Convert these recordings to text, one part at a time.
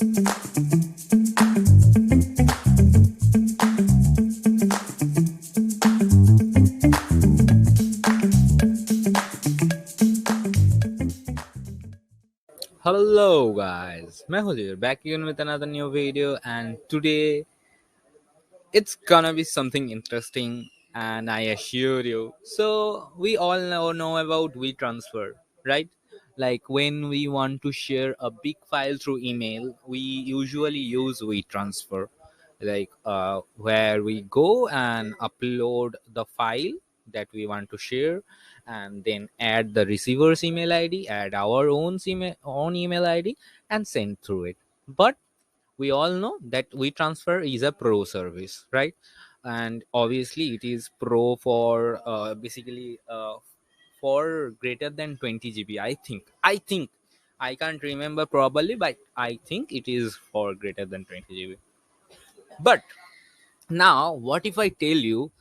Hello guys, Mehul here, back again with another new video, and today it's gonna be something interesting, and I assure you. So we all know about WeTransfer, right? Like when we want to share a big file through email, we usually use WeTransfer, like where we go and upload the file that we want to share, and then add the receiver's email ID, add our own email ID, and send through it. But we all know that WeTransfer is a pro service, right? And obviously it is pro for basically for greater than 20 GB. I think I can't remember probably, but I think it is for greater than 20 GB. But now what if I tell you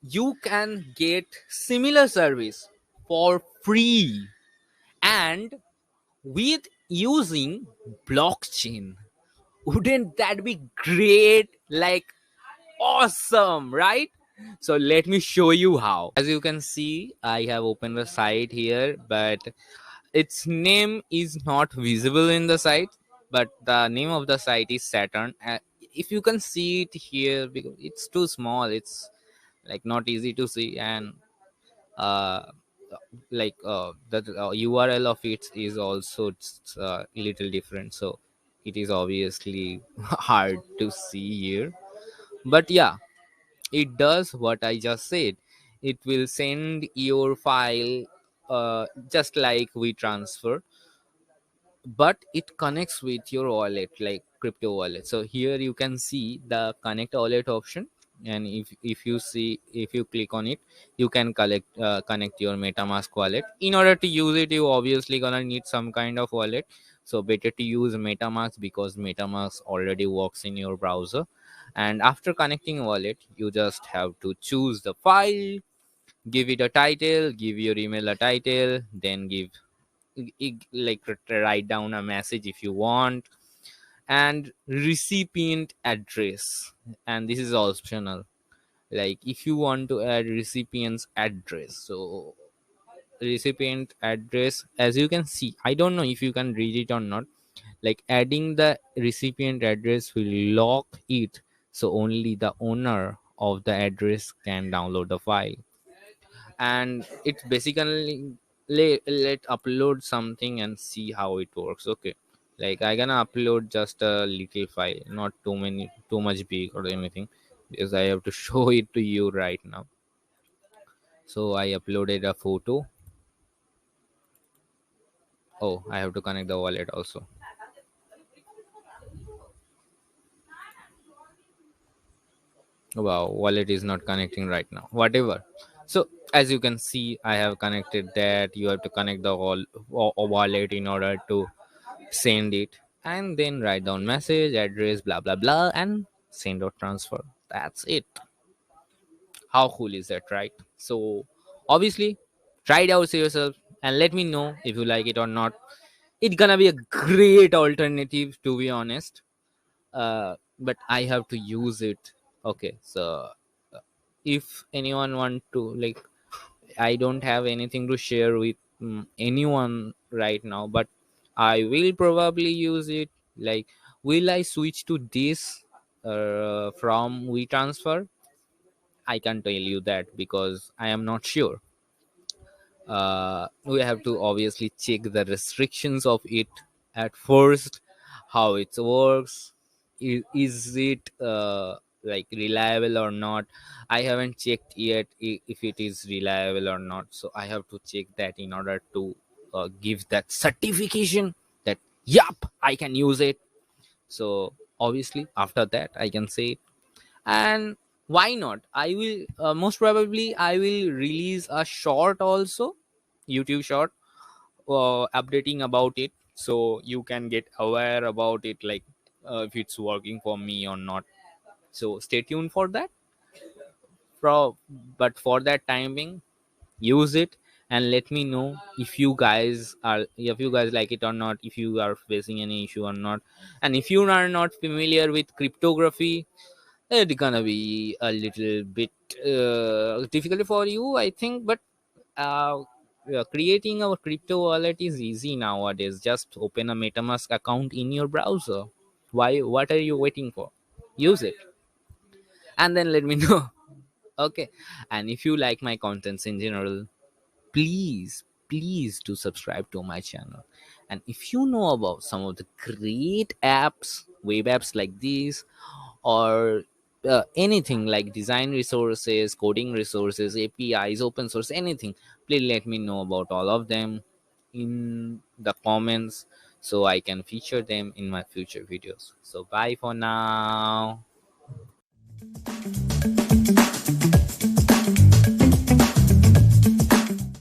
you can get similar service for free, and with using blockchain? Wouldn't that be great? Like, awesome, right? So let me show you how. As you can see, I have opened the site here, but its name is not visible in the site. But the name of the site is Saturn. If you can see it here, because it's too small, it's like not easy to see. And uh the URL of it is also little different, so it is obviously hard to see here. But yeah, it does what I just said. It will send your file just like we transfer, but it connects with your wallet, like crypto wallet. So here you can see the connect wallet option, and if you click on it, you can connect your MetaMask wallet. In order to use it, you obviously gonna need some kind of wallet, so better to use MetaMask because MetaMask already works in your browser. And after connecting wallet, you just have to choose the file, give it a title, give your email a title, then give like write down a message if you want, and recipient address. And this is optional, like if you want to add recipient's address. So recipient address, as you can see, I don't know if you can read it or not. Like adding the recipient address will lock it, so only the owner of the address can download the file. And it's basically let upload something and see how it works. Okay, like I gonna upload just a little file, not too much big or anything, because I have to show it to you right now. So I uploaded a photo. Oh, I have to connect the wallet also. Wow, wallet is not connecting right now, whatever. So as you can see, I have connected that. You have to connect the wallet in order to send it, and then write down message address blah blah blah and send or transfer. That's it. How cool is that, right? So obviously try it out yourself and let me know if you like it or not. It's gonna be a great alternative, to be honest. But I have to use it. Okay, so if anyone want to, like, I don't have anything to share with anyone right now, but I will probably use it. Like, will I switch to this from WeTransfer? I can tell you that because I am not sure. We have to obviously check the restrictions of it at first, how it works. Is it like reliable or not? I haven't checked yet if it is reliable or not, so I have to check that in order to give that certification that yup, I can use it. So obviously after that I can say it. And why not, I will most probably I will release a short also, YouTube short, updating about it, so you can get aware about it, like if it's working for me or not. So stay tuned for that. Pro But for that timing, use it and let me know if you guys like it or not, if you are facing any issue or not. And if you are not familiar with cryptography, it's gonna be a little bit difficult for you, I think. But uh, creating a crypto wallet is easy nowadays. Just open a MetaMask account in your browser. What are you waiting for? Use it, and then let me know. Okay. And if you like my contents in general, please do subscribe to my channel. And if you know about some of the great apps, web apps like these, or anything like design resources, coding resources, APIs, open source, anything, please let me know about all of them in the comments, so I can feature them in my future videos. So bye for now.